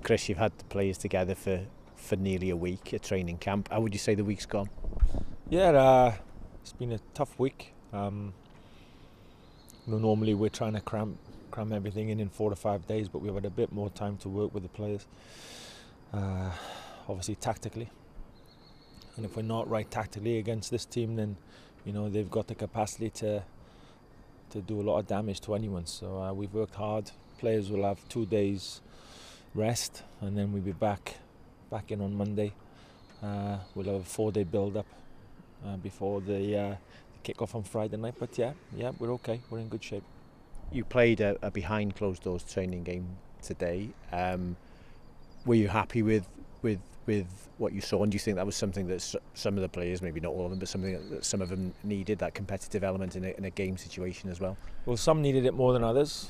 Chris, you've had the players together for nearly a week at training camp. How would you say the week's gone? Yeah, it's been a tough week. Normally we're trying to cram everything in 4 to 5 days, but we've had a bit more time to work with the players. Obviously tactically, and if we're not right tactically against this team, then they've got the capacity to do a lot of damage to anyone. So we've worked hard. Players will have 2 days rest, and then we'll be back in on Monday. We'll have a 4-day build-up before the kick-off on Friday night. But yeah, we're okay. We're in good shape. You played a behind closed doors training game today. Were you happy with what you saw, and do you think that was something that some of the players, maybe not all of them, but something that some of them needed, that competitive element in a game situation as well? Well, some needed it more than others,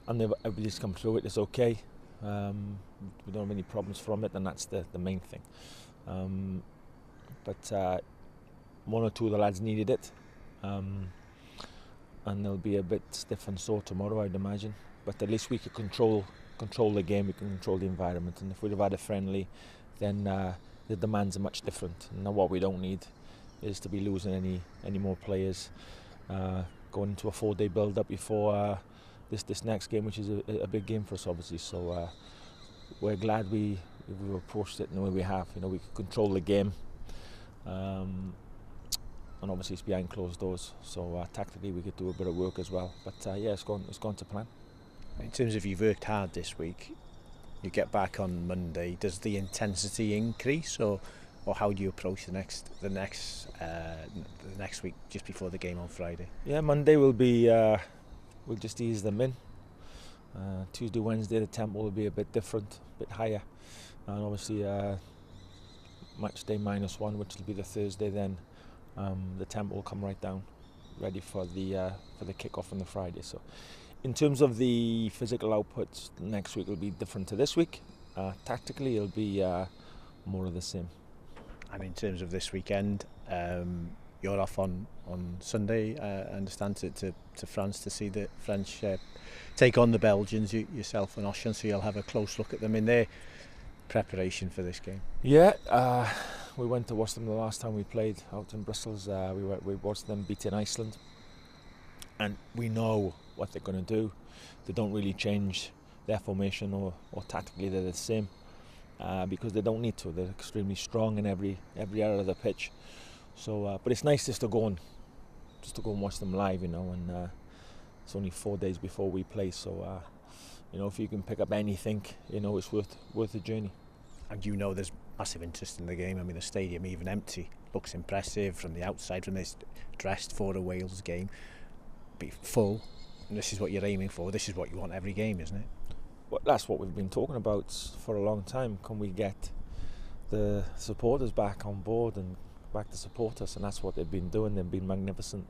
and everybody's come through it. It's okay. We don't have any problems from it, and that's the main thing. But one or two of the lads needed it, and they'll be a bit stiff and sore tomorrow, I'd imagine. But at least we could control the game, we can control the environment, and if we'd have had a friendly, then the demands are much different. And what we don't need is to be losing any more players going into a 4-day build-up before this next game, which is a big game for us, obviously. So we're glad we approached it in the way we have. We could control the game, and obviously it's behind closed doors. So tactically we could do a bit of work as well. But yeah, it's gone to plan. In terms of, you've worked hard this week, you get back on Monday. Does the intensity increase, or how do you approach the next week just before the game on Friday? Yeah, Monday will be we'll just ease them in. Tuesday, Wednesday, the tempo will be a bit different, a bit higher, and obviously match day -1, which will be the Thursday. Then the tempo will come right down, ready for the kick-off on the Friday. So, in terms of the physical outputs, next week will be different to this week. Tactically, it'll be more of the same. And in terms of this weekend, you're off on Sunday, I understand, to France to see the French take on the Belgians, yourself and Oshan, so you'll have a close look at them in their preparation for this game. Yeah, we went to watch them the last time we played out in Brussels. We watched them beating Iceland, and we know what they're going to do. They don't really change their formation or tactically they're the same, because they don't need to. They're extremely strong in every area of the pitch. So, but it's nice just to go and watch them live, and it's only 4 days before we play. So, if you can pick up anything, it's worth the journey. And there's massive interest in the game. I mean, the stadium, even empty, looks impressive from the outside, from this dressed for a Wales game. Be full, and this is what you're aiming for. This is what you want every game, isn't it? Well, that's what we've been talking about for a long time. Can we get the supporters back on board and back to support us? And that's what they've been doing. They've been magnificent.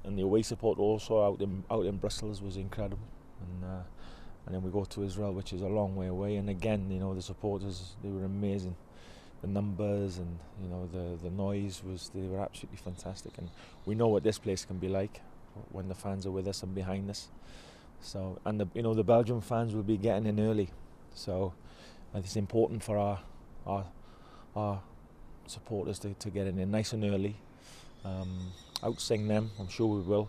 And the away support also out in Brussels was incredible. And then we go to Israel, which is a long way away. And again, the supporters, they were amazing. The numbers and the noise they were absolutely fantastic. And we know what this place can be like when the fans are with us and behind us. So, and the Belgian fans will be getting in early. So it's important for our supporters to get in there nice and early. Outsing them, I'm sure we will.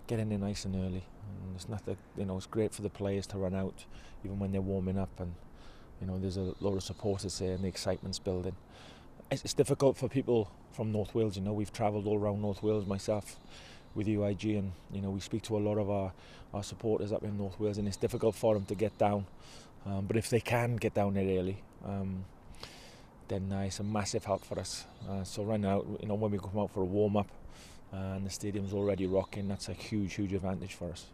Get in there nice and early. And it's nothing, it's great for the players to run out, even when they're warming up, and there's a lot of supporters here and the excitement's building. It's difficult for people from North Wales. We've travelled all around North Wales, myself with UIG, and we speak to a lot of our supporters up in North Wales, and it's difficult for them to get down. But if they can get down there early, then it's a massive help for us. So right now, when we come out for a warm-up and the stadium's already rocking, that's a huge advantage for us.